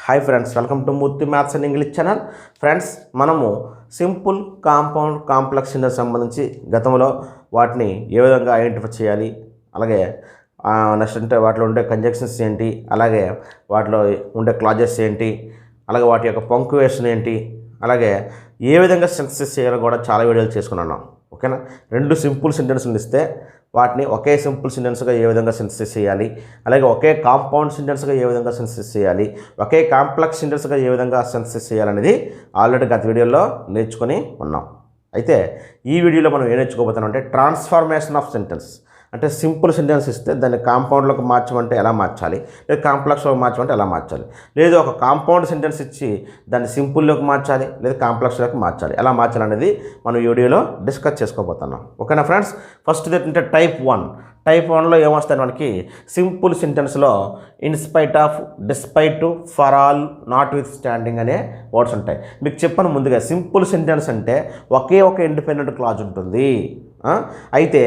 Hi friends, welcome to Murthy maths and English channel. Friends, మనము simple, compound, complex సింటెన్స్ సంబంధించి గతంలో వాటిని ఏ విధంగా ఐడెంటిఫై చేయాలి, అలాగే నెక్స్ట్ అంటే వాటిలో ఉండే కంజంక్షన్స్ ఏంటి, అలాగే వాటిలో ఉండే క్లాజెస్ ఏంటి, అలాగే వాటి యొక్క పంక్చుయేషన్ ఏంటి, అలాగే ఏ విధంగా సింథసిస్ చేయాలో కూడా చాలా వీడియోలు చేసుకున్నాను. ఓకేనా? రెండు సింపుల్ సెంటెన్స్లు ఇస్తే వాటిని ఒకే సింపుల్ సెంటెన్స్గా ఏ విధంగా సింథసిస్ చేయాలి, అలాగే ఒకే కాంపౌండ్ సెంటెన్స్గా ఏ విధంగా సింథసిస్ చేయాలి, ఒకే కాంప్లెక్స్ సెంటెన్స్గా ఏ విధంగా సింథసిస్ చేయాలనేది ఆల్రెడీ గత వీడియోలో నేర్చుకొని ఉన్నాం. అయితే ఈ వీడియోలో మనం ఏం నేర్చుకోబోతున్నాం అంటే ట్రాన్స్ఫర్మేషన్ ఆఫ్ సెంటెన్స్. అంటే సింపుల్ సెంటెన్స్ ఇస్తే దాన్ని కాంపౌండ్లోకి మార్చమంటే ఎలా మార్చాలి, లేదా కాంప్లెక్స్లోకి మార్చమంటే ఎలా మార్చాలి, లేదు ఒక కాంపౌండ్ సెంటెన్స్ ఇచ్చి దాన్ని సింపుల్లోకి మార్చాలి, లేదా కాంప్లెక్స్లోకి మార్చాలి, ఎలా మార్చాలి అనేది మనం ఈ వీడియోలో డిస్కస్ చేసుకోబోతున్నాం. ఓకేనా ఫ్రెండ్స్? ఫస్ట్ ఏంటంటే టైప్ 1. టైప్ 1లో ఏమొస్తాయి మనకి? సింపుల్ సెంటెన్స్లో in spite of, despite, for all, notwithstanding అనే వర్డ్స్ ఉంటాయి. మీకు చెప్పను ముందుగా, సింపుల్ సెంటెన్స్ అంటే ఒకే ఒక ఇండిపెండెంట్ క్లాజ్ ఉంటుంది. అయితే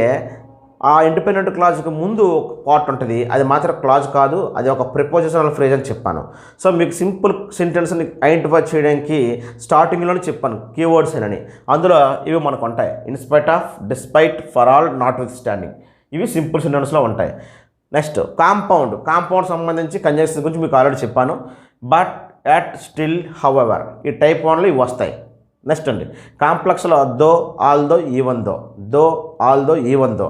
ఆ ఇండిపెండెంట్ క్లాజ్కి ముందు ఒక పార్ట్ ఉంటుంది, అది మాత్రం క్లాజ్ కాదు, అది ఒక ప్రిపోజిషనల్ ఫ్రేజ్ అని చెప్పాను. సో మీకు సింపుల్ సెంటెన్స్ని ఐడెంటిఫై చేయడానికి స్టార్టింగ్లోనే చెప్పాను కీవర్డ్స్ అని. అందులో ఇవి మనకు ఉంటాయి: in spite of, despite, for all, notwithstanding. ఇవి సింపుల్ సెంటెన్స్లో ఉంటాయి. నెక్స్ట్ కాంపౌండ్ సంబంధించి కంజంక్షన్ గురించి మీకు ఆల్రెడీ చెప్పాను. బట్, ఎట్, స్టిల్, హౌఎవర్, ఈ టైప్ 1లో ఇవి వస్తాయి. నెక్స్ట్ అండి కాంప్లెక్స్లో though, although, even though, although, even though.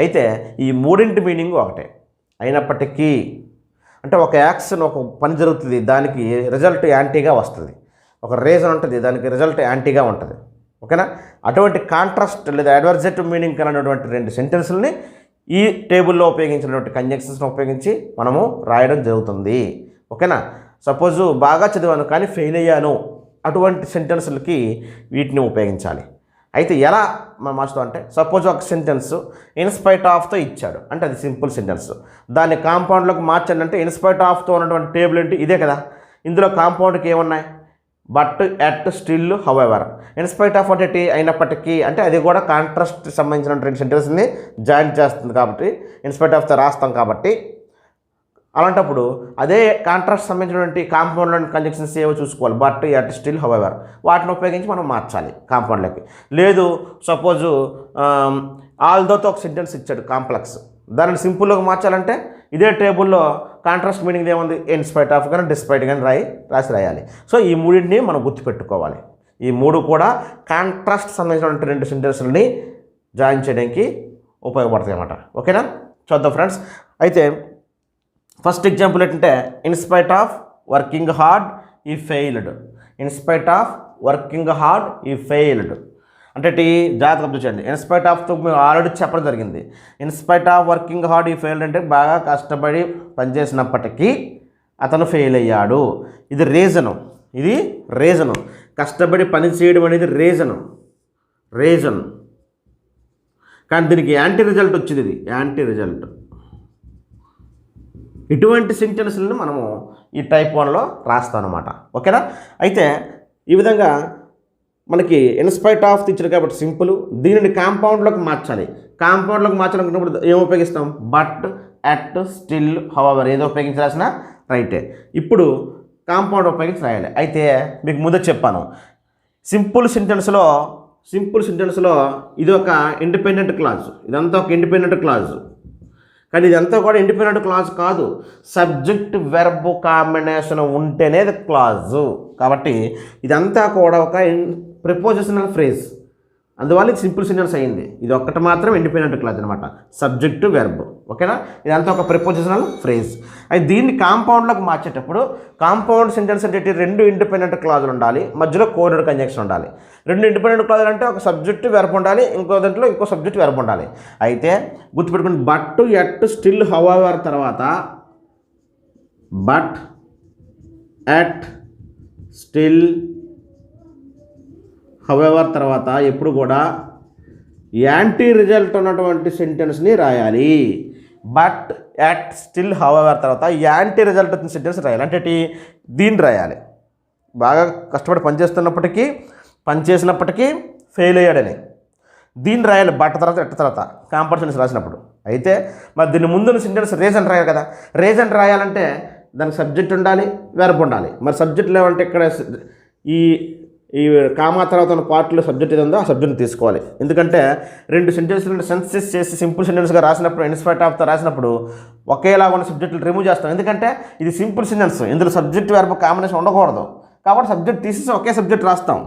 అయితే ఈ మూడింటి మీనింగ్ ఒకటే అయినప్పటికీ, అంటే ఒక యాక్షన్, ఒక పని జరుగుతుంది, దానికి రిజల్ట్ యాంటీగా వస్తుంది. ఒక రీజన్ ఉంటుంది, దానికి రిజల్ట్ యాంటీగా ఉంటుంది. ఓకేనా? అటువంటి కాంట్రాస్ట్ లేదా అడ్వర్జెటివ్ మీనింగ్ కలిగినటువంటి రెండు సెంటెన్స్ని ఈ టేబుల్లో ఉపయోగించినటువంటి కంజంక్షన్స్ని ఉపయోగించి మనము రాయడం జరుగుతుంది. ఓకేనా? సపోజు బాగా చదివాను కానీ ఫెయిల్ అయ్యాను, అటువంటి సెంటెన్స్లకి వీటిని ఉపయోగించాలి. అయితే ఎలా మనం మార్చుతాం అంటే, సపోజ్ ఒక సెంటెన్స్ ఇన్స్పైట్ ఆఫ్తో ఇచ్చాడు అంటే అది సింపుల్ సెంటెన్స్. దాన్ని కాంపౌండ్లోకి మార్చండి అంటే ఇన్స్పైట్ ఆఫ్తో ఉన్నటువంటి టేబుల్ ఏంటి? ఇదే కదా. ఇందులో కాంపౌండ్కి ఏమున్నాయి? But, yet, still, however. In spite of అంటే అయినప్పటికీ అంటే అది కూడా కాంట్రాస్ట్ సంబంధించినటువంటి సెంటెన్స్ని జాయిన్ చేస్తుంది కాబట్టి ఇన్స్పైట్ ఆఫ్తో రాస్తాం. కాబట్టి అలాంటప్పుడు అదే కాంట్రాస్ట్ సంబంధించినటువంటి కాంపౌండ్లోని కంజంక్షన్స్ ఏవో చూసుకోవాలి. బట్, ఎట్, స్టిల్, హౌఎవర్, వాటిని ఉపయోగించి మనం మార్చాలి కాంపౌండ్లోకి. లేదు సపోజు ఆల్దోతో ఒక సెంటెన్స్ ఇచ్చాడు కాంప్లెక్స్, దానిని సింపుల్లోకి మార్చాలంటే ఇదే టేబుల్లో కాంట్రాస్ట్ మీనింగ్ ఏముంది? ఇన్స్పైట్ ఆఫ్ కానీ డిస్పైట్ కానీ రాయాలి. సో ఈ మూడింటిని మనం గుర్తుపెట్టుకోవాలి. ఈ మూడు కూడా కాంట్రాస్ట్ సంబంధించినటువంటి రెండు సెంటెన్స్లని జాయిన్ చేయడానికి ఉపయోగపడతాయి అన్నమాట. ఓకేనా? చూద్దాం ఫ్రెండ్స్. అయితే ఫస్ట్ ఎగ్జాంపుల్ ఏంటంటే ఇన్స్పైట్ ఆఫ్ వర్కింగ్ హార్డ్ ఈ failed. In spite of working hard ఈ ఫెయిల్డ్ అంటే జాగ్రత్తగా చూడండి. ఇన్స్పైట్ ఆఫ్తో మేము ఆల్రెడీ చెప్పడం జరిగింది. ఇన్స్పైట్ ఆఫ్ వర్కింగ్ హార్డ్ ఈ ఫెయిల్డ్ అంటే బాగా కష్టపడి పనిచేసినప్పటికీ అతను ఫెయిల్ అయ్యాడు. ఇది రీజను. కష్టపడి పని చేయడం అనేది రీజన్. కానీ దీనికి యాంటీ రిజల్ట్ వచ్చింది. ఇది యాంటీ రిజల్ట్. ఇటువంటి సెంటెన్స్లను మనము ఈ టైప్ 1లో రాస్తాం అన్నమాట. ఓకేనా? అయితే ఈ విధంగా మనకి ఇన్స్పైట్ ఆఫ్ ఇచ్చారు కాబట్టి సింపుల్, దీనిని కాంపౌండ్లోకి మార్చాలి. కాంపౌండ్లోకి మార్చాలనుకున్నప్పుడు ఏం ఉపయోగిస్తాం? బట్, ఎట్, స్టిల్, హౌఎవర్ ఏదో ఉపయోగించాల్సిన రైటే. ఇప్పుడు కాంపౌండ్ ఉపయోగించి రాయాలి. అయితే మీకు ముందే చెప్పాను, సింపుల్ సెంటెన్స్లో ఇది ఒక ఇండిపెండెంట్ క్లాజ్, ఇదంతా ఒక ఇండిపెండెంట్ క్లాజ్. కానీ ఇదంతా కూడా ఇండిపెండెంట్ క్లాజ్ కాదు, సబ్జెక్ట్ వెర్బ్ కాంబినేషన్ ఉంటేనే అది క్లాజు. కాబట్టి ఇదంతా కూడా ఒక ప్రిపోజిషనల్ ఫ్రేజ్, అందువల్ల ఇది సింపుల్ సెంటెన్స్ అయింది. ఇది ఒక్కటి మాత్రం ఇండిపెండెంట్ క్లాజ్ అనమాట, సబ్జెక్టు వెర్బ్. ఓకేనా? ఇదంతా ఒక ప్రిపోజిషనల్ ఫ్రేజ్. అయితే దీన్ని కాంపౌండ్లోకి మార్చేటప్పుడు కాంపౌండ్ సెంటెన్స్ అంటే రెండు ఇండిపెండెంట్ క్లాజులు ఉండాలి, మధ్యలో కోడెడ్ కంజంక్షన్ ఉండాలి. రెండు ఇండిపెండెంట్ క్లాజులు అంటే ఒక సబ్జెక్టు వెర్బ్ ఉండాలి, ఇంకో దాంట్లో ఇంకో సబ్జెక్ట్ వెర్బ్ ఉండాలి. అయితే గుర్తుపెట్టుకుని బట్, ఎట్, స్టిల్, హౌఎవర్ తర్వాత బట్, ఎట్, స్టిల్, హౌఎవర్ తర్వాత ఎప్పుడు కూడా యాంటీ రిజల్ట్ ఉన్నటువంటి సెంటెన్స్ని రాయాలి. బట్, ఎట్, స్టిల్, హౌఎవర్ తర్వాత యాంటీ రిజల్ట్ వచ్చిన సెంటెన్స్ రాయాలి. అంటే దీన్ని రాయాలి. బాగా కష్టపడి పనిచేసినప్పటికీ ఫెయిల్ అయ్యాడని దీన్ని రాయాలి. బట్ తర్వాత, ఎట్ తర్వాత కాంపౌండ్ సెంటెన్స్ రాసినప్పుడు. అయితే మరి దీని ముందున్న సెంటెన్స్ రీజన్ రాయాలి కదా. రీజన్ రాయాలంటే దానికి సబ్జెక్ట్ ఉండాలి, వెర్బ్ ఉండాలి. మరి సబ్జెక్ట్ లేవంటే ఇక్కడ ఈ ఈ కామా తర్వాత ఉన్న పార్ట్లో సబ్జెక్ట్ ఏది ఉందో ఆ సబ్జెక్ట్ని తీసుకోవాలి. ఎందుకంటే రెండు సెంటెన్స్లను సెన్సెస్ చేసి సింపుల్ సెంటెన్స్గా రాసినప్పుడు ఇన్స్పైట్ ఆఫ్తో రాసినప్పుడు ఒకేలా ఉన్న సబ్జెక్టులు రిమూవ్ చేస్తాం. ఎందుకంటే ఇది సింపుల్ సెంటెన్స్, ఇందులో సబ్జెక్ట్ వెర్బ్ కాంబినేషన్ ఉండకూడదు. కాబట్టి సబ్జెక్ట్ తీసేసి ఒకే సబ్జెక్ట్ రాస్తాం,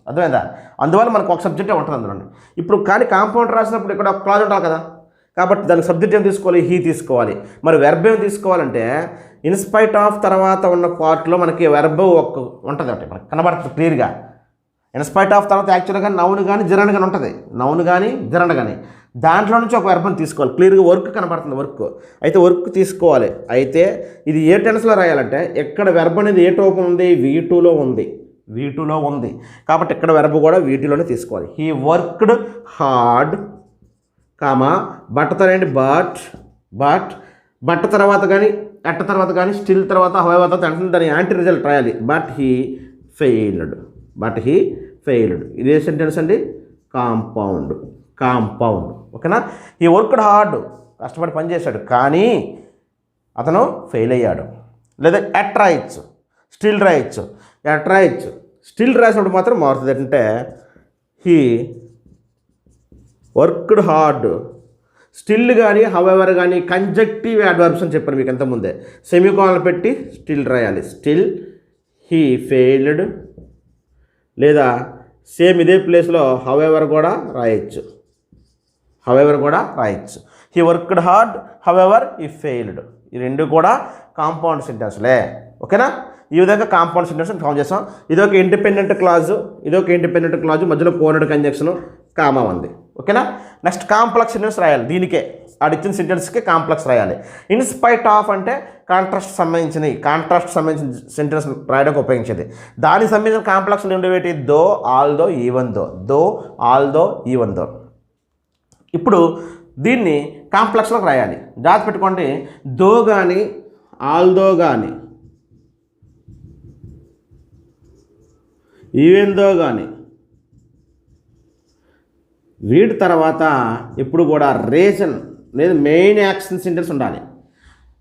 అర్థమైందా? అందువల్ల మనకు ఒక సబ్జెక్టే ఉంటుంది అందులో. ఇప్పుడు కానీ కాంపౌండ్ రాసినప్పుడు ఇక్కడ ఒక క్లాజ్ ఉండాలి కదా, కాబట్టి దానికి సబ్జెక్ట్ ఏం తీసుకోవాలి, హీ తీసుకోవాలి. మరి వెర్బ్ ఏం తీసుకోవాలంటే ఇన్స్పైట్ ఆఫ్ తర్వాత ఉన్న పార్ట్లో మనకి వెర్బ్ ఒక ఉంటుంది, ఒకటి మనకి కనబడుతుంది క్లియర్గా. ఇన్స్పైట్ ఆఫ్ తర్వాత యాక్చువల్గా నౌన్ కానీ జెరండ్ కానీ ఉంటుంది, నౌన్ కానీ జెరండ్ కానీ. దాంట్లో నుంచి ఒక వెర్బ్ని తీసుకోవాలి, క్లియర్గా వర్క్ కనబడుతుంది, వర్క్. అయితే వర్క్ తీసుకోవాలి. అయితే ఇది ఏ టెన్స్లో రాయాలంటే ఇక్కడ వెర్బ్ అనేది ఏ టోపు ఉంది, V2లో ఉంది, V2లో ఉంది. కాబట్టి ఇక్కడ వెర్బ్ కూడా V2లోనే తీసుకోవాలి. హీ వర్క్డ్ హార్డ్ కామా బట్టతో రండి బట్ తర్వాత కానీ అట్ట తర్వాత కానీ స్టిల్ తర్వాత హౌఎవర్ తర్వాత అంటే దాని యాంటీ రిజల్ట్ రాయాలి. But he failed. ఇదే సెంటెన్స్ అండి, కాంపౌండ్. ఓకేనా? ఈ వర్క్డ్ హార్డ్, కష్టపడి పనిచేశాడు కానీ అతను ఫెయిల్ అయ్యాడు. లేదా ఎట్ రాయొచ్చు, స్టిల్ రాయొచ్చు. స్టిల్ రాసినప్పుడు మాత్రం మారుతుంది. ఏంటంటే హీ వర్క్డ్ హార్డ్. స్టిల్ కానీ హౌఎవర్ కానీ కంజక్టివ్ అడ్వర్బ్స్ అని చెప్పాను మీకు ఎంతముందే. సెమికోలన్ పెట్టి స్టిల్ రాయాలి. Still he failed. లేదా సేమ్ ఇదే ప్లేస్లో హౌఎవర్ కూడా రాయొచ్చు. He worked hard however he failed. ఈ రెండు కూడా కాంపౌండ్ సెంటెన్స్లే. ఓకేనా? ఈ విధంగా కాంపౌండ్ సెంటెన్స్ ఫామ్ చేస్తాం. ఇదొక ఇండిపెండెంట్ క్లాజు, మధ్యలో కోనడ్ కంజంక్షన్, కామా ఉంది. ఓకేనా? నెక్స్ట్ కాంప్లెక్స్ సెంటెన్స్ రాయాలి. దీనికే ఆడిచ్చిన సెంటెన్స్కి కాంప్లెక్స్ రాయాలి. ఇన్స్పైట్ ఆఫ్ అంటే కాంట్రాస్ట్ సంబంధించిన సెంటెన్స్ రాయడానికి ఉపయోగించేది. దానికి సంబంధించిన కాంప్లెక్స్ ఉండేవి దో, ఆల్దో, ఈవెన్ దో. ఇప్పుడు దీన్ని కాంప్లెక్స్లోకి రాయాలి. జాగ్రత్త పెట్టుకోండి. దో కానీ ఆల్దో కానీ ఈవెన్ దో కానీ వీటి తర్వాత ఎప్పుడు కూడా రీజన్ లేదా మెయిన్ యాక్షన్ సెంటెన్స్ ఉండాలి.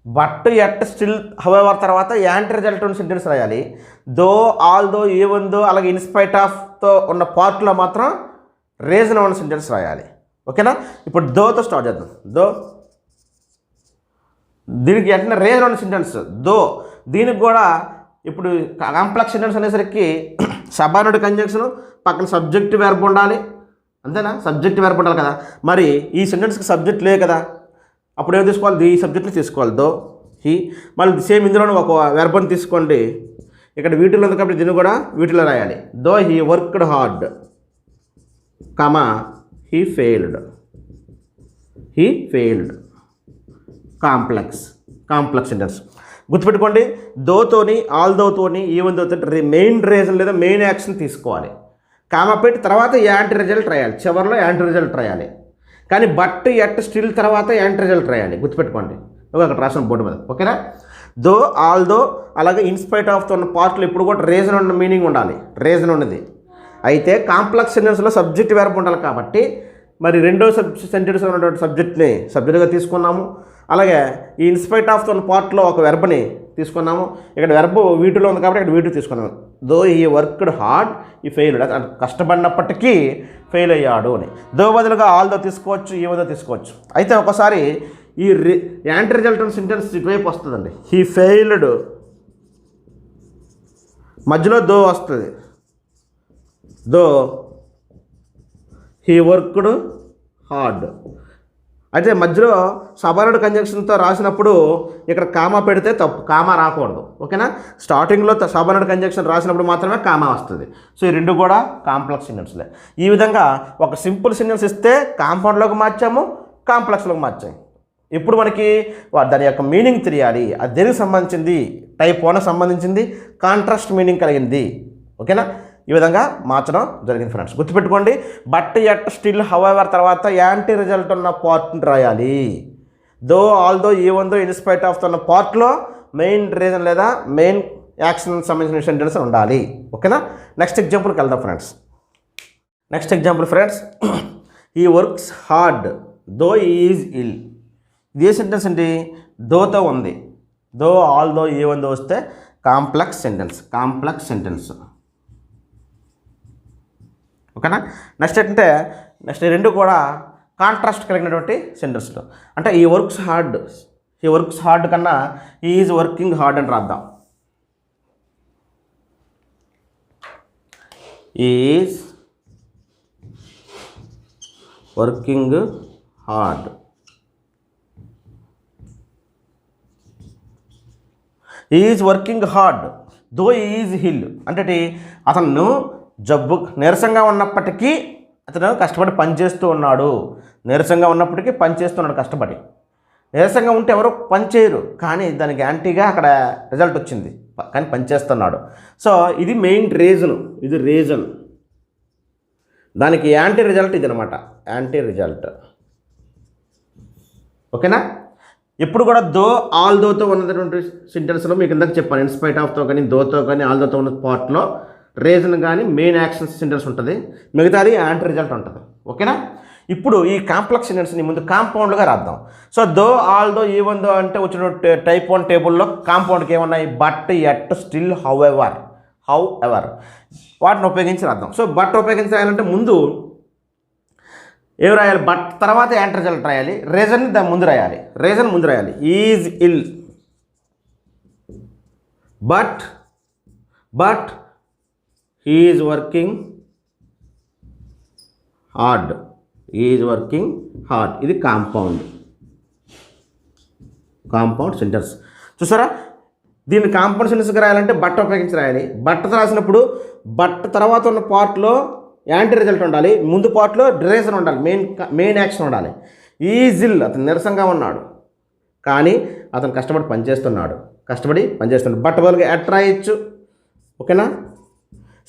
బట్ ఎట్ స్టిల్ హౌఎవర్ తర్వాత యాంటీ రిజల్ట్ ఉన్న సెంటెన్స్ రాయాలి. దో, ఆల్దో, ఈవెన్ దో అలాగే ఇన్స్పైట్ ఆఫ్తో ఉన్న పార్ట్లో మాత్రం రీజన్ ఉన్న సెంటెన్స్ రాయాలి. ఓకేనా? ఇప్పుడు దోతో స్టార్ట్ చేద్దాం. దో, దీనికి వెంటనే రీజన్ ఉన్న సెంటెన్స్ దో. దీనికి కూడా ఇప్పుడు కాంప్లెక్స్ సెంటెన్స్ అనేసరికి సబార్డినేట్ కంజంక్షన్ పక్కన సబ్జెక్ట్ వెర్బ్ ఉండాలి, అంతేనా? సబ్జెక్ట్ వెర్బ్ ఉండాలి కదా. మరి ఈ సెంటెన్స్కి సబ్జెక్ట్ లేదు కదా, అప్పుడు ఏం తీసుకోవాలి, ఈ సబ్జెక్ట్లో తీసుకోవాలి. దో, హీ. మళ్ళీ సేమ్ ఇందులోనే ఒక వెర్బ్ని తీసుకోండి. ఇక్కడ వీటిలో ఉంది కాబట్టి దీన్ని కూడా వీటిలో రాయాలి. Though he worked hard comma he failed. Complex sentence గుర్తుపెట్టుకోండి. దోతోని, ఆల్దోతోని, ఈవెన్ దోతో మెయిన్ రీజన్ లేదా మెయిన్ యాక్షన్ తీసుకోవాలి. కామా పెట్టి తర్వాత యాంటీ రిజల్ట్ రాయాలి, చివరిలో యాంటీ రిజల్ట్ రాయాలి. కానీ బట్ ఎట్ స్టిల్ తర్వాత యాంటీ రిజల్ట్ రాయాలి. గుర్తుపెట్టుకోండి అక్కడ రాసిన బోర్డు మీద. ఓకేనా? దో, ఆల్దో అలాగే ఇన్స్పైట్ ఆఫ్ ఉన్న పార్ట్లు ఇప్పుడు కూడా రీజన్ ఉన్న మీనింగ్ ఉండాలి, రీజన్ ఉన్నది. అయితే కాంప్లెక్స్ సెంటెన్స్లో సబ్జెక్ట్ వెర్బ్ ఉండాలి కాబట్టి మరి రెండో సెంటెన్స్లో ఉన్నటువంటి సబ్జెక్ట్గా తీసుకున్నాము. అలాగే ఈ ఇన్స్పైట్ ఆఫ్ ఉన్న పార్ట్లో ఒక వెర్బ్ని తీసుకున్నాము. ఇక్కడ వెర్బ్ వీటిలో ఉంది కాబట్టి ఇక్కడ వీటి తీసుకున్నాము. దో హీ వర్క్డ్ హార్డ్ ఈ ఫెయిల్డ్, కష్టపడినప్పటికీ ఫెయిల్ అయ్యాడు అని. దో బదులుగా ఆల్దో తీసుకోవచ్చు, ఈవెదో తీసుకోవచ్చు. అయితే ఒకసారి ఈ యాంటీ రిజల్ట్ సెంటెన్స్ ఇటువైపు వస్తుందండి. హీ ఫెయిల్డ్ మధ్యలో దో వస్తుంది. Though he worked hard. అయితే మధ్యలో సబార్డినేట్ కంజంక్షన్తో రాసినప్పుడు ఇక్కడ కామా పెడితే తప్పు, కామా రాకూడదు. ఓకేనా? స్టార్టింగ్లో సబార్డినేట్ కంజంక్షన్ రాసినప్పుడు మాత్రమే కామా వస్తుంది. సో ఈ రెండు కూడా కాంప్లెక్స్ సెంటెన్స్లే. ఈ విధంగా ఒక సింపుల్ సెంటెన్స్ ఇస్తే కాంపౌండ్లోకి మార్చాము, కాంప్లెక్స్లోకి మార్చాము. ఇప్పుడు మనకి దాని యొక్క మీనింగ్ తెలియాలి. అది దేనికి సంబంధించింది, టైప్ 1 సంబంధించింది, కాంట్రాస్ట్ మీనింగ్ కలిగింది. ఓకేనా? ఈ విధంగా మార్చడం జరిగింది ఫ్రెండ్స్. గుర్తుపెట్టుకోండి. బట్ ఎట్ స్టిల్ హౌఎవర్ తర్వాత యాంటీ రిజల్ట్ ఉన్న పార్ట్ని రాయాలి. Though, although, even though, in spite of ఉన్న పార్ట్లో మెయిన్ రీజన్ లేదా మెయిన్ యాక్షన్ సంబంధించిన సెంటెన్స్ ఉండాలి. ఓకేనా? నెక్స్ట్ ఎగ్జాంపుల్కి వెళ్దాం friends. Next example friends, he works hard though is ill. ఇదే సెంటెన్స్ అండి, దోతో ఉంది. దో ఆల్ దో ఈవెన్ దో వస్తే కాంప్లెక్స్ సెంటెన్స్. ఓకేనా. నెక్స్ట్ ఏంటంటే నెక్స్ట్ రెండు కూడా కాంట్రాస్ట్ కలిగినటువంటి సెంటెన్స్లు. అంటే ఈ వర్క్స్ హార్డ్ కన్నా ఈజ్ వర్కింగ్ హార్డ్ అని రాద్దాం. Is working hard. Is working hard though is hill. అంటే అతను జబ్బు నీరసంగా ఉన్నప్పటికీ అతను కష్టపడి పనిచేస్తూ ఉన్నాడు. కష్టపడి. నీరసంగా ఉంటే ఎవరు పని చేయరు, కానీ దానికి యాంటీగా అక్కడ రిజల్ట్ వచ్చింది, కానీ పనిచేస్తున్నాడు. సో ఇది మెయిన్ రీజన్. దానికి యాంటీ రిజల్ట్ ఇది అనమాట, యాంటీ రిజల్ట్. ఓకేనా. ఎప్పుడు కూడా దో ఆల్ దోతో ఉన్నటువంటి సెంటెన్స్లో మీకు ఇందాక చెప్పాను, ఇన్స్పైట్ ఆఫ్తో కానీ దోతో కానీ ఆల్ దోతో ఉన్న పార్ట్లో రీజన్ కానీ మెయిన్ యాక్షన్ సెంటెన్స్ ఉంటుంది, మిగతాది యాంటీ రిజల్ట్ ఉంటుంది. ఓకేనా. ఇప్పుడు ఈ కాంప్లెక్స్ సెంటెన్స్ని ముందు కాంపౌండ్గా రాద్దాం. So though although even though అంటే వచ్చిన టైప్ 1 టేబుల్లో కాంపౌండ్కి ఏమన్నాయి? But, yet, still, however వాటిని ఉపయోగించి రాద్దాం. సో బట్ ఉపయోగించి రాయాలంటే ముందు ఏం రాయాలి? బట్ తర్వాత యాంటీ రిజల్ట్ రాయాలి, రీజన్ దాని ముందు రాయాలి. Is ill, but is working hard. ఇది కాంపౌండ్ సెంటెన్స్. చూసారా, దీన్ని కాంపౌండ్ సెంటెన్స్కి రాయాలంటే బట్ ఉపయోగించి రాయాలి. బట్ రాసినప్పుడు బట్ తర్వాత ఉన్న పార్ట్లో యాంటీ రిజల్ట్ ఉండాలి, ముందు పార్ట్లో రీజన్ ఉండాలి, మెయిన్ యాక్షన్ ఉండాలి. ఈజిల్ అతను నీరసంగా ఉన్నాడు, కానీ అతను కష్టపడి పనిచేస్తున్నాడు. బట్ బదులుగా ఎట్ రాయొచ్చు. ఓకేనా.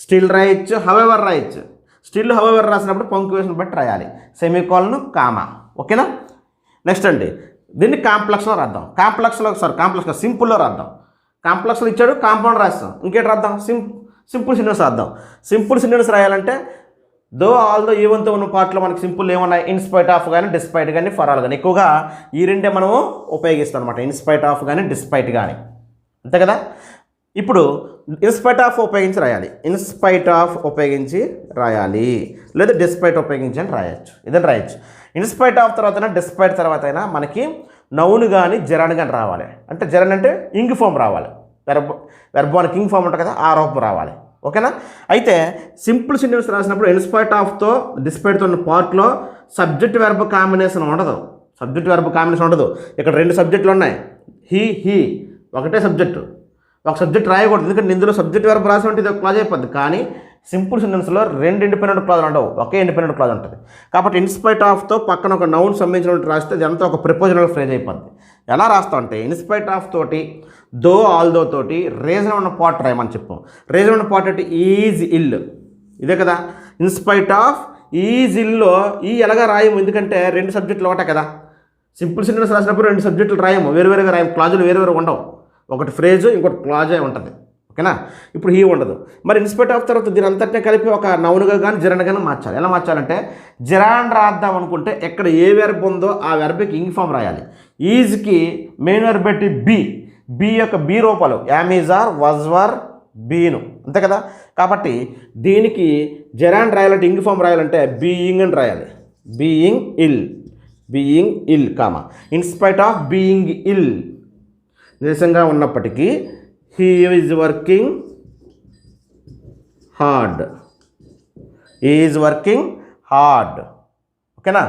స్టిల్ రాయొచ్చు, హౌఎవర్ రాయొచ్చు. స్టిల్ హౌఎవర్ రాసినప్పుడు పంక్చుయేషన్ బట్టి రాయాలి, సెమీకోలన్, కామా. ఓకేనా. నెక్స్ట్ అండి, దీన్ని కాంప్లెక్స్లో రాద్దాం. సింపుల్లో రాద్దాం. కాంప్లెక్స్లో ఇచ్చాడు, కాంపౌండ్ రాస్తాం. ఇంకేంటి రాద్దాం? సింపుల్ సెంటెన్స్ రాద్దాం. సింపుల్ సెంటెన్స్ రాయాలంటే దో ఆల్ దో ఈవెన్తో ఉన్న పార్ట్లో మనకి సింపుల్ ఏమన్నాయి? ఇన్స్పైట్ ఆఫ్ కానీ, డిస్పైట్ కానీ, ఫర్ ఆల్ కానీ. ఎక్కువగా ఈ రెండే మనము ఉపయోగిస్తాం అనమాట, ఇన్స్పైట్ ఆఫ్ కానీ, డిస్పైట్ కానీ. అంతే కదా. ఇప్పుడు ఇన్స్పైట్ ఆఫ్ ఉపయోగించి రాయాలి, లేదా డిస్పైట్ ఉపయోగించి అని రాయొచ్చు. ఇదని రాయొచ్చు. ఇన్స్పైట్ ఆఫ్ తర్వాత డిస్పైట్ తర్వాత అయినా మనకి నౌన్ కానీ జెరాన్ కానీ రావాలి. అంటే జెరాన్ అంటే ఇంగ్ ఫామ్ రావాలి, వెర్బానికి ఇంగ్ ఫామ్ ఉంటుంది కదా, ఆ రూపం రావాలి. ఓకేనా. అయితే సింపుల్ సెంటెన్స్ రాసినప్పుడు ఇన్స్పైట్ ఆఫ్తో డిస్పైట్తో ఉన్న పార్ట్లో సబ్జెక్ట్ వెర్బ్ కాంబినేషన్ ఉండదు. ఇక్కడ 2 సబ్జెక్టులు ఉన్నాయి. హీ ఒకటే సబ్జెక్టు, ఒక సబ్జెక్ట్ రాయకూడదు, ఎందుకంటే ఇందులో సబ్జెక్ట్ వెర్బ్ రాసి ఉంటే ఇది ఒక క్లాజ్ అయిపోద్ది. కానీ సింపుల్ సెంటెన్స్లో 2 ఇండిపెండెంట్ క్లాజులు ఉండవు, ఒకే ఇండిపెండెంట్ క్లాజ్ ఉంటుంది. కాబట్టి ఇన్స్పైట్ ఆఫ్తో పక్కన ఒక నౌన్ సంబంధించినట్టు రాస్తే ఇదంతా ఒక ప్రిపోజిషనల్ ఫ్రేజ్ అయిపోద్ది. ఎలా రాస్తాం అంటే ఇన్స్పైట్ ఆఫ్ తోటి దో ఆల్ దో తోటి రీజన్ ఉన్న పార్ట్ రాయమని చెప్పాం. రీజన్ ఉన్న పార్ట్ అంటే ఈజ్ ఇల్, ఇదే కదా. ఇన్స్పైట్ ఆఫ్ ఈజ్ ఇల్లో ఈ ఎలాగా రాయము, ఎందుకంటే 2 సబ్జెక్టులు ఒకటే కదా. సింపుల్ సెంటెన్స్ రాసినప్పుడు 2 సబ్జెక్టులు రాయము, వేరువేరుగా రాయము, క్లాజులు వేరువేరు ఉండవు, ఒకటి ఫ్రేజు ఇంకోటి క్లాజే ఉంటుంది. ఓకేనా. ఇప్పుడు హీ ఉండదు. మరి ఇన్స్పైట్ ఆఫ్ తర్వాత దీని అంతటినే కలిపి ఒక నౌన్గా కానీ జెరాన్ కానీ మార్చాలి. ఎలా మార్చాలంటే జెరాన్ రాద్దాం అనుకుంటే ఎక్కడ ఏ వెర్బ్ ఉందో ఆ వెర్బ్కి ఇంగ్ ఫామ్ రాయాలి. ఈజ్కి మెయిన్ వెర్బ్ పెట్టి బి యొక్క బి రూపాలు యామ్, ఈజ్, ఆర్, వాజ్, వర్, బీను, అంతే కదా. కాబట్టి దీనికి జెరాన్ రాయాలంటే ఇంగ్ ఫామ్ రాయాలంటే బీయింగ్ అని రాయాలి. Being ill comma in spite of being ill, నీరసంగా ఉన్నప్పటికీ హీ ఈజ్ వర్కింగ్ హార్డ్. ఓకేనా.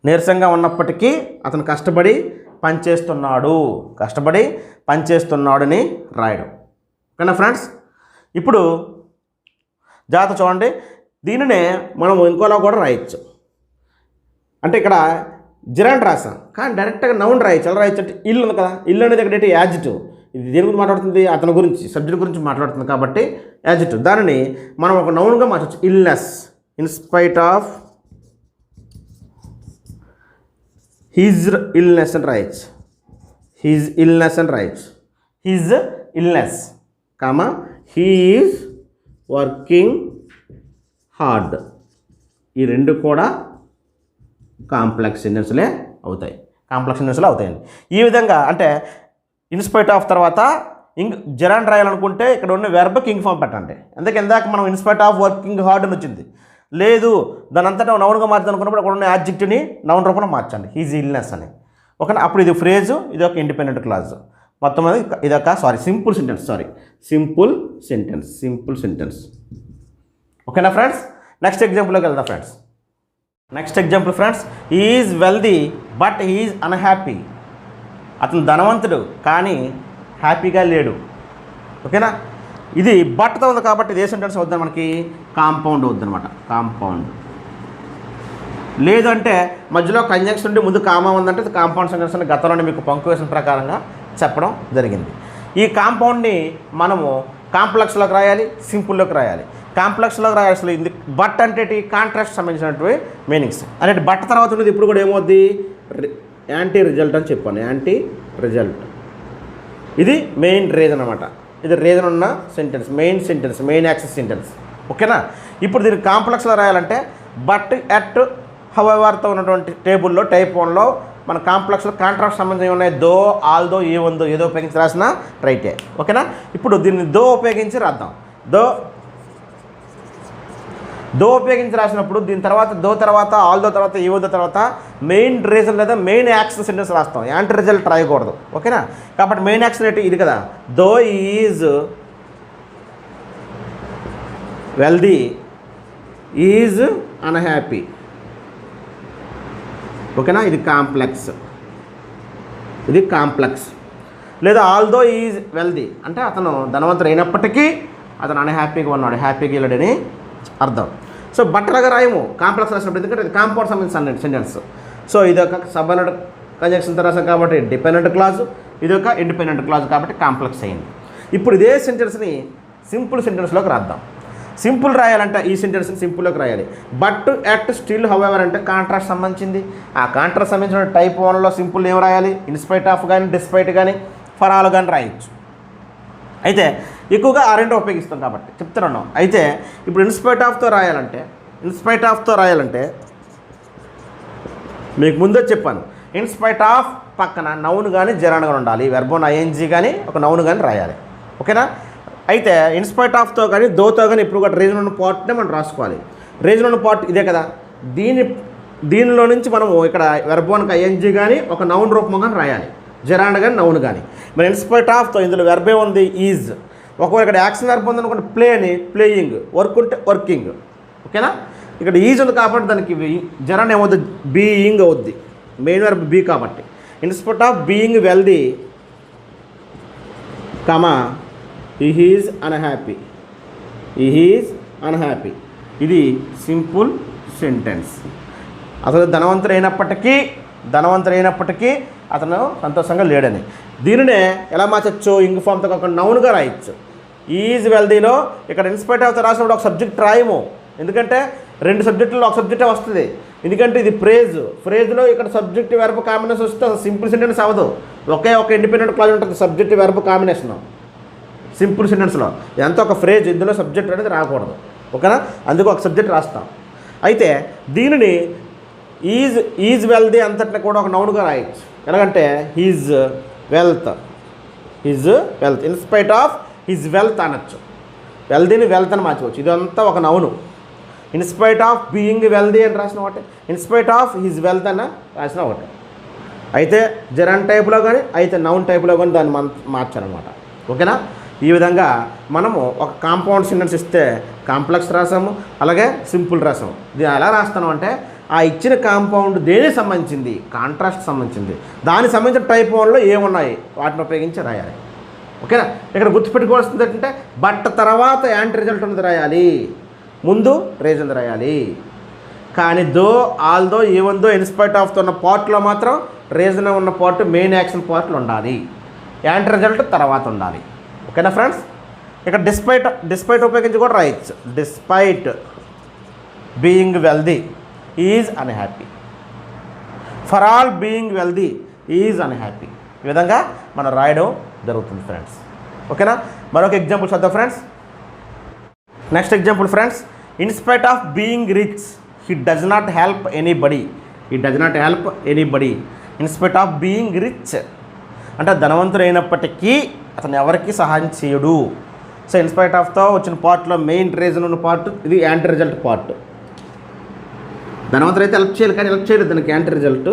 నీరసంగా ఉన్నప్పటికీ అతను కష్టపడి పనిచేస్తున్నాడని రాయడం. ఓకేనా ఫ్రెండ్స్. ఇప్పుడు జాగ్రత్త చూడండి, దీనినే మనం ఇంకోలా కూడా రాయొచ్చు. అంటే ఇక్కడ జెరాన్ రాసాం, కానీ డైరెక్ట్గా నౌన్ రాయొచ్చు. ఎలా రాయొచ్చు అంటే ఇల్లు ఉంది కదా, ఇల్లు అనేది ఇక్కడ యాడ్జెక్టివ్. ఇది దేని గురించి మాట్లాడుతుంది? అతని గురించి, సబ్జెక్ట్ గురించి మాట్లాడుతుంది కాబట్టి యాడ్జెక్టివ్. దానిని మనం ఒక నౌన్గా మార్చవచ్చు. Illness, in spite of his illness అని రాయొచ్చు. His illness comma he is working hard. ఈ 2 కూడా కాంప్లెక్స్ సెంటెన్స్లే అవుతాయి. కాంప్లెక్స్ సెంటెన్స్లో అవుతాయండి. ఈ విధంగా అంటే ఇన్స్పైట్ ఆఫ్ తర్వాత జెరాండ్ రాయాలనుకుంటే ఇక్కడ ఉన్న వెర్బ్కి ఇంగ్ ఫామ్ పెట్టండి. అందుకే ఇందాక మనం ఇన్స్పైట్ ఆఫ్ వర్కింగ్ హార్డ్ అని వచ్చింది. లేదు దాని అంతటా నౌన్గా మార్చాలి అనుకున్నప్పుడు అక్కడ ఉన్న యాడ్జెక్టివ్ని నౌన్ రూపంలో మార్చండి, హీజ్ ఇల్నెస్ అని. ఓకేనా, అప్పుడు ఇది ఫ్రేజు, ఇది ఒక ఇండిపెండెంట్ క్లాజ్. మొత్తం అది ఇదొక సింపుల్ సెంటెన్స్. ఓకేనా ఫ్రెండ్స్, నెక్స్ట్ ఎగ్జాంపుల్లోకి వెళ్దాం friends. Next example friends, is wealthy but is unhappy. అతను ధనవంతుడు కానీ హ్యాపీగా లేడు. ఓకేనా, ఇది బట్తో ఉంది కాబట్టి ఇది ఏ సెంటెన్స్ అవుతుంది మనకి? కాంపౌండ్ అవుతుంది అనమాట. కాంపౌండ్. లేదంటే మధ్యలో కంజంక్షన్ ఉండి ముందు కామా ఉందంటే ఇది కాంపౌండ్ సెంటెన్స్ అని గతంలోనే మీకు పంక్చుయేషన్ ప్రకారంగా చెప్పడం జరిగింది. ఈ కాంపౌండ్ని మనము కాంప్లెక్స్లోకి రాయాలి, సింపుల్లోకి రాయాలి. కాంప్లెక్స్లోకి రాయాల్సింది బట్ అంటే కాంట్రాస్ట్ సంబంధించినటువంటి మీనింగ్స్ అంటే బట్ తర్వాత ఉన్నది ఇప్పుడు కూడా ఏమవుద్ది? యాంటీ రిజల్ట్ అని చెప్పాను. యాంటీ రిజల్ట్ ఇది మెయిన్ రీజన్ అనమాట. ఇది రీజన్ ఉన్న సెంటెన్స్, మెయిన్ యాక్సెస్ సెంటెన్స్. ఓకేనా, ఇప్పుడు దీనికి కాంప్లెక్స్లో రాయాలంటే బట్ ఎట్ హౌఎవర్తో ఉన్నటువంటి టేబుల్లో టైప్ 1లో మన కాంప్లెక్స్లో కాంట్రాస్ట్ సంబంధం ఉన్నాయి. దో, ఆల్ దో, ఏ ఉందో ఏదో ఉపయోగించి రాసిన రైటే. ఓకేనా, ఇప్పుడు దీన్ని దో ఉపయోగించి రాద్దాం. దో ఉపయోగించి రాసినప్పుడు దీని తర్వాత దో తర్వాత ఆల్ దో తర్వాత ఏ ఉందో తర్వాత మెయిన్ రీజన్ లేదా మెయిన్ యాక్షన్ సెంటెన్స్ రాస్తాం. యాంటీ రిజల్ట్ రాయకూడదు. ఓకేనా, కాబట్టి మెయిన్ యాక్షన్ ఏంటి? ఇది కదా, though is wealthy is unhappy. ఓకేనా, ఇది కాంప్లెక్స్. లేదా ఆల్దో ఈజ్ వెల్దీ అంటే అతను ధనవంతుడు అయినప్పటికీ అతను అన్హ్యాపీగా ఉన్నాడు, హ్యాపీగా వెళ్ళాడని అర్థం. సో బట్టలాగా రాయము కాంప్లెక్స్ రాసినప్పుడు, ఎందుకంటే ఇది కాంపౌండ్ సంబంధించిన సెంటెన్స్. సో ఇది ఒక సబార్డినేట్ కంజంక్షన్తో రాసాం కాబట్టి డిపెండెంట్ క్లాజు, ఇది ఒక ఇండిపెండెంట్ క్లాజ్ కాబట్టి కాంప్లెక్స్ అయింది. ఇప్పుడు ఇదే సెంటెన్స్ని సింపుల్ సెంటెన్స్లోకి రాద్దాం. సింపుల్ రాయాలంటే ఈ సెంటెన్స్ని సింపుల్లోకి రాయాలి. బట్ ఎట్ స్టిల్ హౌఎవర్ అంటే కాంట్రాస్ట్ సంబంధించింది. ఆ కాంట్రాస్ట్ సంబంధించిన టైప్ 1లో సింపుల్ ఏం రాయాలి? ఇన్స్పైట్ ఆఫ్ కానీ, డిస్పైట్ కానీ, ఫర్ ఆల్ కానీ రాయొచ్చు. అయితే ఎక్కువగా ఆ రెండు ఉపయోగిస్తాం కాబట్టి చెప్తున్నాం. అయితే ఇప్పుడు ఇన్స్పైట్ ఆఫ్తో రాయాలంటే మీకు ముందే చెప్పాను, ఇన్స్పైట్ ఆఫ్ పక్కన నౌన్ కానీ జెరాండ్ కానీ ఉండాలి. వెర్బోన్ ఐఎన్జీ కానీ ఒక నౌన్ కానీ రాయాలి. ఓకేనా, అయితే ఇన్స్పైట్ ఆఫ్తో కానీ దోతో కానీ ఇప్పుడు కూడా రీజన్ ఉన్న పార్ట్నే మనం రాసుకోవాలి. రీజన్ ఉన్న పార్ట్ ఇదే కదా, దీనిలో నుంచి మనము ఇక్కడ వెర్బోన్కి ఐఎన్జీ కానీ ఒక నౌన్ రూపం కానీ రాయాలి, జెరాండ్ కానీ నౌన్ కానీ. మరి ఇన్స్పైట్ ఆఫ్తో ఇందులో వెర్బే ఉంది ఈజ్. ఒకవేళ ఇక్కడ యాక్షన్ వెర్బ్ ఉంది అనుకోండి, ప్లే అని ప్లేయింగ్, వర్క్ ఉంటే వర్కింగ్. ఓకేనా, ఇక్కడ ఈజ్ ఉంది కాబట్టి దానికి జెరాండ్ ఏమవుద్ది? బీయింగ్ అవుద్ది. మెయిన్ వెర్బ్ బీ కాబట్టి in spite of being wealthy comma is unhappy. ఇది సింపుల్ సెంటెన్స్. అసలు ధనవంతుడు అయినప్పటికీ అతను సంతోషంగా లేడని. దీనినే ఎలా మార్చచ్చు? ఇంగ్ ఫామ్తో కాకుండా నౌన్గా రాయొచ్చు. ఈజ్ వెల్దీలో ఇక్కడ ఇన్స్పైట్ ఆఫ్తో రాసినప్పుడు ఒక సబ్జెక్ట్ రాయము, ఎందుకంటే రెండు సబ్జెక్టుల్లో ఒక సబ్జెక్టే వస్తుంది. ఎందుకంటే ఇది ఫ్రేజ్లో ఇక్కడ సబ్జెక్ట్ వెర్బ్ కాంబినేషన్ వస్తే సింపుల్ సెంటెన్స్ అవ్వదు. ఒకే ఒక ఇండిపెండెంట్ క్లాజ్ ఉంటుంది సబ్జెక్ట్ వెర్బ్ కాంబినేషన్ సింపుల్ సెంటెన్స్లో. ఎంత ఒక ఫ్రేజ్, ఇందులో సబ్జెక్ట్ అనేది రాకూడదు. ఓకేనా, అందుకు ఒక సబ్జెక్ట్ రాస్తాం. అయితే దీనిని ఈజ్ వెల్దీ అంతటిని కూడా ఒక నౌన్గా రాయొచ్చు. ఎలాగంటే he's wealth in spite of his wealth అనొచ్చు. వెల్దీని వెల్త్ అని మార్చుకోవచ్చు. ఇదంతా ఒక noun. In spite of being wealthy అని రాసిన ఒకటి, ఇన్స్పైట్ ఆఫ్ హిజ్ వెల్త్ అని రాసిన ఒకటి. అయితే జెరాండ్ టైప్లో కానీ అయితే నౌన్ టైప్లో కానీ దాన్ని మార్చాలన్నమాట. ఓకేనా, ఈ విధంగా మనము ఒక కాంపౌండ్ సెంటెన్స్ ఇస్తే కాంప్లెక్స్ రాసాము, అలాగే సింపుల్ రాసాము. ఇది ఎలా రాస్తాను అంటే ఆ ఇచ్చిన కాంపౌండ్ దేనికి సంబంధించింది? కాంట్రాస్ట్ సంబంధించింది. దానికి సంబంధించిన టైప్ 1లో ఏమున్నాయి వాటిని ఉపయోగించి రాయాలి. ఓకేనా, ఇక్కడ గుర్తుపెట్టుకోవాల్సింది ఏంటంటే బట్ తర్వాత యాంటీ రిజల్ట్ ఉన్నది రాయాలి, ముందు రీజన్ రాయాలి. కానీ దో, ఆల్ దో, ఏవందో, ఇన్స్పైట్ ఆఫ్తో ఉన్న పార్ట్లో మాత్రం రీజన్ ఉన్న పార్ట్ మెయిన్ యాక్షన్ పార్ట్లు ఉండాలి, యాంటీ రిజల్ట్ తర్వాత ఉండాలి. ఓకేనా ఫ్రెండ్స్, ఇక్కడ డిస్పైట్ ఉపయోగించి కూడా రాయొచ్చు. Despite being wealthy is unhappy, for all being wealthy is unhappy. ఈ విధంగా మనం రాయడం జరుగుతుంది ఫ్రెండ్స్. ఓకేనా, మరొక ఎగ్జాంపుల్ చూద్దాం friends. Next example friends, in spite of being rich he does not help anybody. In spite of being rich అంటే ధనవంతుడైనప్పటికీ అతను ఎవరికి సహాయం చేయడు. సో ఇన్స్పైట్ ఆఫ్తో వచ్చిన పార్ట్లో మెయిన్ రీజన్ ఉన్న పార్ట్ ఇది యాంటీ రిజల్ట్ పార్ట్. ధనవంతుడు అయితే హెల్ప్ చేయాలి కానీ హెల్ప్ చేయలేదు దానికి యాంటీ రిజల్ట్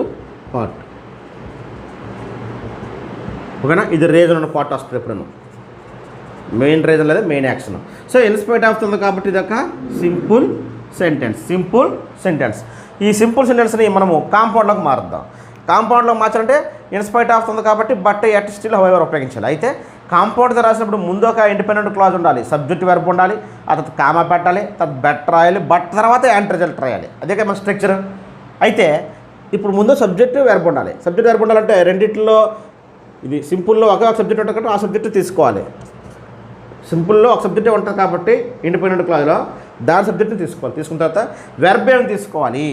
పార్ట్. ఓకేనా, ఇది రీజన్ ఉన్న పార్ట్ వస్తుంది ఎప్పుడన్నా మెయిన్ రీజన్ లేదా main action. So in spite of ఉంది కాబట్టి ఇది ఒక సింపుల్ సెంటెన్స్. ఈ సింపుల్ సెంటెన్స్ని మనము కాంపౌండ్లోకి మారుద్దాం. కాంపౌండ్లో మార్చాలంటే ఇన్స్పైట్ ఆఫ్ ఉంది కాబట్టి బట్ ఎట్ స్టిల్ హౌఎవర్ ఉపయోగించాలి. అయితే కాంపౌండ్తో రాసినప్పుడు ముందు ఒక ఇండిపెండెంట్ క్లాజ్ ఉండాలి, సబ్జెక్ట్ వెర్బ్ ఉండాలి, ఆ తర్వాత కామా పెట్టాలి, తర్వాత బెట్ రాయాలి, బట్ తర్వాత యాంటీ రిజల్ట్ రాయాలి. అదే మన స్ట్రక్చర్. అయితే ఇప్పుడు ముందు సబ్జెక్ట్ వెర్బ్ ఉండాలి. సబ్జెక్ట్ వెర్బ్ ఉండాలంటే రెండింటిలో ఇది సింపుల్లో ఒక సబ్జెక్ట్ ఉంటుంది కాబట్టి ఆ సబ్జెక్ట్ తీసుకోవాలి. సింపుల్లో ఒక సబ్జెక్టే ఉంటుంది కాబట్టి ఇండిపెండెంట్ క్లాజ్లో దాని సబ్జెక్ట్ని తీసుకోవాలి. తీసుకున్న తర్వాత వెర్బ్ ఏమి తీసుకోవాలి.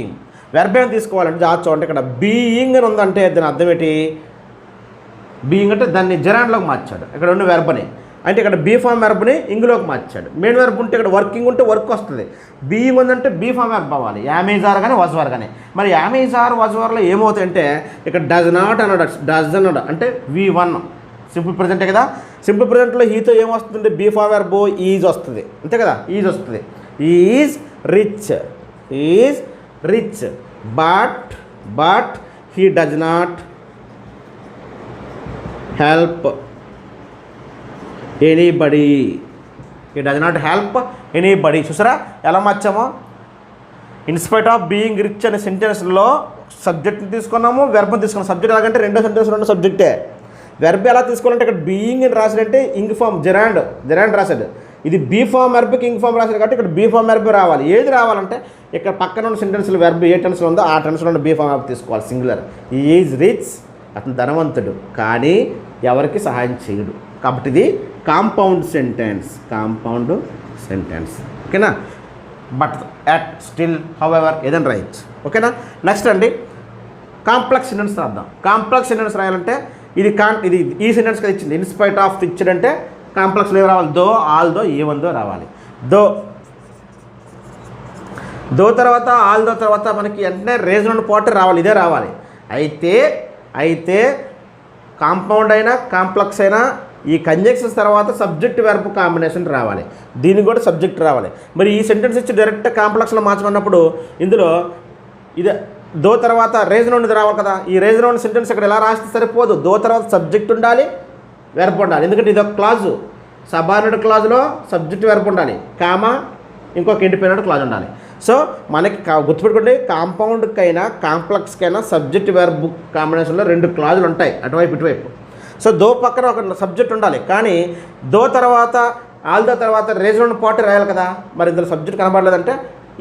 వెర్బ్ ఏమి తీసుకోవాలంటే చూడండి ఇక్కడ బీయింగ్ అని ఉందంటే దాని అర్థం ఏంటి? బీయింగ్ అంటే దాన్ని జెరాండ్లోకి మార్చాడు. ఇక్కడ ఉన్న వెర్బ్ని అంటే ఇక్కడ బీ ఫామ్ వెర్బ్ని ఇంగ్లోకి మార్చాడు. మెయిన్ వెర్బ్ ఉంటే ఇక్కడ వర్కింగ్ ఉంటే వర్క్ వస్తుంది. బీయింగ్ ఉందంటే బీ ఫామ్ వెర్బ్ అవ్వాలి, యామేజార్ కానీ వజ్వార్ కానీ. మరి యామేజార్ వజ్వార్లో ఏమవుతాయంటే ఇక్కడ డజ్ నాట్ అన్నాడు, డజ్ అన్నాడు అంటే V1 సింపుల్ ప్రజెంటే కదా. సింపుల్ ప్రజెంట్లో హీతో ఏమొస్తుంది? బీ ఫామ్ వెర్బ్ ఈజ్ వస్తుంది, అంతే కదా, ఈజ్ వస్తుంది. Is rich but he does not help anybody. చూసారా ఎలా మార్చామో? ఇన్స్పైట్ ఆఫ్ బీయింగ్ రిచ్ అనే సెంటెన్స్లో సబ్జెక్ట్ని తీసుకున్నాము, వెర్బ్ని తీసుకున్నాము. సబ్జెక్ట్ ఎలాగంటే రెండో సెంటెన్స్ రెండు సబ్జెక్టే. వెర్బ్ ఎలా తీసుకోవాలంటే ఇక్కడ బీయింగ్ అని రాసాడంటే ఇంగ్ ఫామ్ జెరాండ్ రాశాడు. ఇది బీ ఫామ్ వెర్బ్కి ఇంగ్ ఫామ్ రాశాడు కాబట్టి ఇక్కడ బీ ఫామ్ వెర్బ్ రావాలి. ఏది రావాలంటే ఇక్కడ పక్కన ఉన్న సెంటెన్స్లో వెర్బ్ ఏ టెన్స్లో ఉందో ఆ టెన్స్లో ఉన్న బీ ఫామ్ వెర్బ్ తీసుకోవాలి. సింగులర్. ఈజ్ రిచ్, అతను ధనవంతుడు కానీ ఎవరికి సహాయం చేయడు కాబట్టి ఇది కాంపౌండ్ సెంటెన్స్. ఓకేనా. బట్ అట్ స్టిల్ హౌఎవర్ ఏదైనా రాయొచ్చు. ఓకేనా. నెక్స్ట్ అండి కాంప్లెక్స్ సెంటెన్స్ రాద్దాం. కాంప్లెక్స్ సెంటెన్స్ రాయాలంటే ఇది ఈ సెంటెన్స్ కదా ఇచ్చింది. ఇన్స్పైట్ ఆఫ్ ఇచ్చాడంటే కాంప్లెక్స్లో ఏమి రావాలి? దో, ఆల్దో, ఏవందో రావాలి. దో తర్వాత ఆల్దో తర్వాత మనకి వెంటనే రీజన్ ఉన్న పార్ట్ రావాలి, ఇదే రావాలి. అయితే కాంపౌండ్ అయినా కాంప్లెక్స్ అయినా ఈ కంజంక్షన్స్ తర్వాత సబ్జెక్ట్ వెర్బ్ కాంబినేషన్ రావాలి, దీనికి కూడా సబ్జెక్ట్ రావాలి. మరి ఈ సెంటెన్స్ ఇచ్చి డైరెక్ట్ కాంప్లెక్స్లో మార్చమన్నప్పుడు ఇందులో ఇది దో తర్వాత రీజన్ ఉన్నది రావాలి కదా. ఈ రీజన్ ఉన్న సెంటెన్స్ ఇక్కడ ఎలా రాస్తే సరిపోదు. దో తర్వాత సబ్జెక్ట్ ఉండాలి, వెర్బ్ ఉండాలి. ఎందుకంటే ఇది ఒక క్లాజు. సబార్డినేట్ క్లాజ్లో సబ్జెక్ట్ వెర్బ్ ఉండాలి, కామా ఇంకొక ఇండిపెండెంట్ క్లాజ్ ఉండాలి. సో మనకి గుర్తుపెట్టుకోండి, కాంపౌండ్కైనా కాంప్లెక్స్కైనా సబ్జెక్ట్ వెర్బ్ కాంబినేషన్లో రెండు క్లాజులు ఉంటాయి, అటువైపు ఇటువైపు. సో దో పక్కన ఒక సబ్జెక్ట్ ఉండాలి, కానీ దో తర్వాత ఆల్దో తర్వాత రీజన్ ఉన్న పార్ట్ రాయాలి కదా. మరి ఇందులో సబ్జెక్ట్ కనబడలేదంటే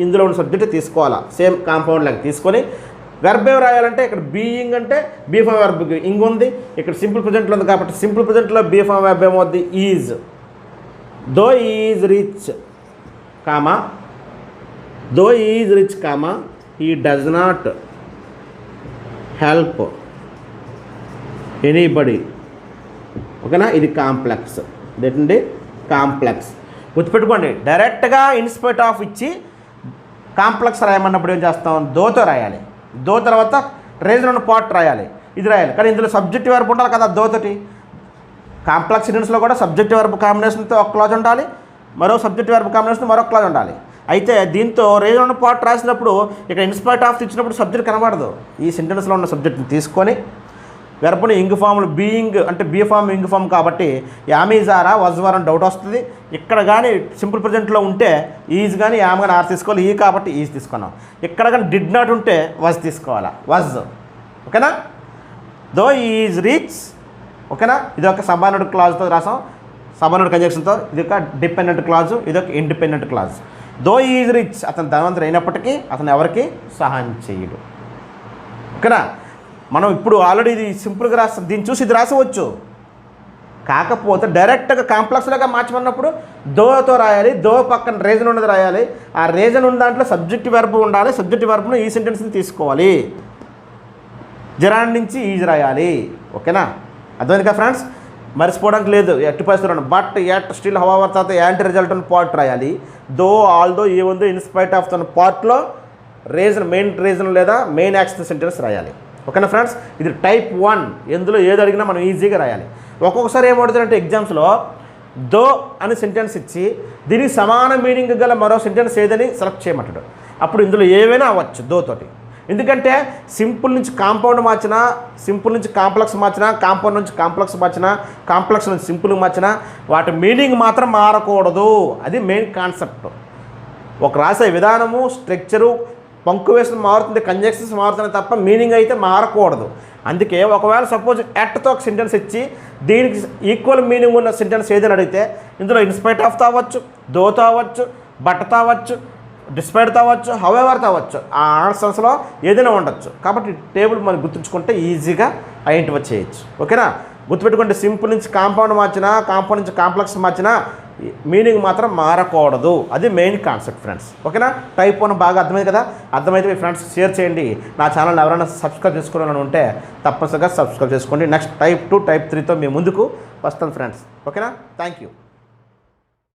ఇందులో ఉన్న సబ్జెక్ట్ తీసుకోవాలా, సేమ్ కాంపౌండ్ లాగా తీసుకొని వెర్బ్ ఏం రాయాలంటే ఇక్కడ బీయింగ్ అంటే బీ ఫామ్ వెర్బ్ ఇంగ్ ఉంది, ఇక్కడ సింపుల్ ప్రజెంట్లో ఉంది కాబట్టి సింపుల్ ప్రజెంట్లో బీ ఫామ్ వెర్బ్ ఏమవుద్ది? Is. Though is rich comma he does not help anybody. ఓకేనా. ఇది కాంప్లెక్స్. ఇదేంటండి కాంప్లెక్స్. గుర్తుపెట్టుకోండి, డైరెక్ట్గా ఇన్స్పైట్ ఆఫ్ ఇచ్చి కాంప్లెక్స్ రాయమన్నప్పుడు ఏం చేస్తాం? దోతో రాయాలి, దో తర్వాత రీజన్ ఉన్న పార్ట్ రాయాలి, ఇది రాయాలి. కానీ ఇందులో సబ్జెక్ట్ వెర్బ్ ఉండాలి కదా దోతోటి. కాంప్లెక్స్ సెంటెన్స్లో కూడా సబ్జెక్ట్ వెర్బ్ కాంబినేషన్తో ఒక క్లాజ్ ఉండాలి, మరో సబ్జెక్ట్ వెర్బ్ కాంబినేషన్ మరో క్లాజ్ ఉండాలి. అయితే దీంతో రీజన్ ఉన్న పార్ట్ రాసినప్పుడు ఇక్కడ ఇన్స్పైట్ ఆఫ్ ఇచ్చినప్పుడు సబ్జెక్ట్ కనబడదు. ఈ సెంటెన్స్లో ఉన్న సబ్జెక్ట్ని తీసుకొని వెర్బ్ని ఇంగ్ ఫామ్లు బీయింగ్ అంటే బీ ఫామ్ ఇంగ్ ఫామ్ కాబట్టి యామీజారా వజ్వార్ అని డౌట్ వస్తుంది. ఇక్కడ కానీ సింపుల్ ప్రజెంట్లో ఉంటే ఈజ్ కానీ యామ్ కానీ ఆర్ తీసుకోవాలి, ఈ కాబట్టి ఈజ్ తీసుకున్నాం. ఇక్కడ కానీ డిడ్ నాట్ ఉంటే వజ్ తీసుకోవాలా, వజ్. ఓకేనా. Though is rich. ఓకేనా. ఇది ఒక సబార్డినేట్ క్లాజ్తో రాసాం, సబార్డినేట్ కంజంక్షన్తో. ఇది ఒక డిపెండెంట్ క్లాజు, ఇది ఒక independent clause. Though is rich, అతను ధనవంతుడు అయినప్పటికీ అతను ఎవరికి సహాయం చేయడు. ఓకేనా. మనం ఇప్పుడు ఆల్రెడీ ఇది సింపుల్గా రాస్తాం, దీన్ని చూసి ఇది రాసవచ్చు. కాకపోతే డైరెక్ట్గా కాంప్లెక్స్లోగా మార్చమన్నప్పుడు దోతో రాయాలి, దో పక్కన రీజన్ ఉన్నది రాయాలి, ఆ రీజన్ ఉన్న దాంట్లో సబ్జెక్ట్ వెర్బ్ ఉండాలి, సబ్జెక్ట్ వెర్బ్ను ఈ సెంటెన్స్ని తీసుకోవాలి, జెరాండ్ నుంచి ఈజ్ రాయాలి. ఓకేనా. అర్థమైంది కదా ఫ్రెండ్స్. మర్చిపోవడానికి లేదు, ఎట్టి పరిస్థితుల్లో. బట్ ఎట్ స్టిల్ హౌఎవర్ తర్వాత యాంటీ రిజల్ట్ ఉన్న పార్ట్ రాయాలి. దో ఆల్దో ఏముందో ఇన్స్పైట్ ఆఫ్ తన పార్ట్లో రీజన్ మెయిన్ రీజన్ లేదా మెయిన్ యాక్షన్ సెంటెన్స్ రాయాలి. ఓకేనా ఫ్రెండ్స్, ఇది టైప్ 1. ఎందులో ఏది అడిగినా మనం ఈజీగా రాయాలి. ఒక్కొక్కసారి ఏమవుతుందంటే ఎగ్జామ్స్లో దో అని సెంటెన్స్ ఇచ్చి దీనికి సమాన మీనింగ్ గల మరో సెంటెన్స్ ఏదని సెలెక్ట్ చేయమంటాడు. అప్పుడు ఇందులో ఏవైనా అవ్వచ్చు దో తోటి. ఎందుకంటే సింపుల్ నుంచి కాంపౌండ్ మార్చినా, సింపుల్ నుంచి కాంప్లెక్స్ మార్చినా, కాంపౌండ్ నుంచి కాంప్లెక్స్ మార్చినా, కాంప్లెక్స్ నుంచి సింపుల్ మార్చినా వాటి మీనింగ్ మాత్రం మారకూడదు. అది మెయిన్ కాన్సెప్ట్. ఒక రాసే విధానము, స్ట్రక్చరు, పంక్చుయేషన్ మారుతుంది, కంజంక్షన్స్ మారుతుంది తప్ప మీనింగ్ అయితే మారకూడదు. అందుకే ఒకవేళ సపోజ్ ఎట్తో ఒక సెంటెన్స్ ఇచ్చి దీనికి ఈక్వల్ మీనింగ్ ఉన్న సెంటెన్స్ ఏదైనా అడిగితే ఇందులో ఇన్స్పైట్ ఆఫ్ తావచ్చు, దోతో అవ్వచ్చు, బట్ తావచ్చు, డిస్పైట్ తావచ్చు, హౌఎవర్ తావచ్చు. ఆ ఆన్సర్స్లో ఏదైనా ఉండొచ్చు. కాబట్టి టేబుల్ మనం గుర్తుంచుకుంటే ఈజీగా ఐడెంటిఫై చేయొచ్చు. ఓకేనా, గుర్తుపెట్టుకుంటే సింపుల్ నుంచి కాంపౌండ్ మార్చినా, కాంపౌండ్ నుంచి కాంప్లెక్స్ మార్చినా మీనింగ్ మాత్రం మారకూడదు. అది మెయిన్ కాన్సెప్ట్ ఫ్రెండ్స్. ఓకేనా, టైప్ 1 బాగా అర్థమైంది కదా. అర్థమైతే మీ ఫ్రెండ్స్ షేర్ చేయండి. నా ఛానల్ ఎవరైనా సబ్స్క్రైబ్ చేసుకోవాలని ఉంటే తప్పనిసరిగా సబ్స్క్రైబ్ చేసుకోండి. నెక్స్ట్ టైప్ 2, టైప్ 3తో మీ ముందుకు వస్తాను ఫ్రెండ్స్. ఓకేనా, థ్యాంక్ యూ.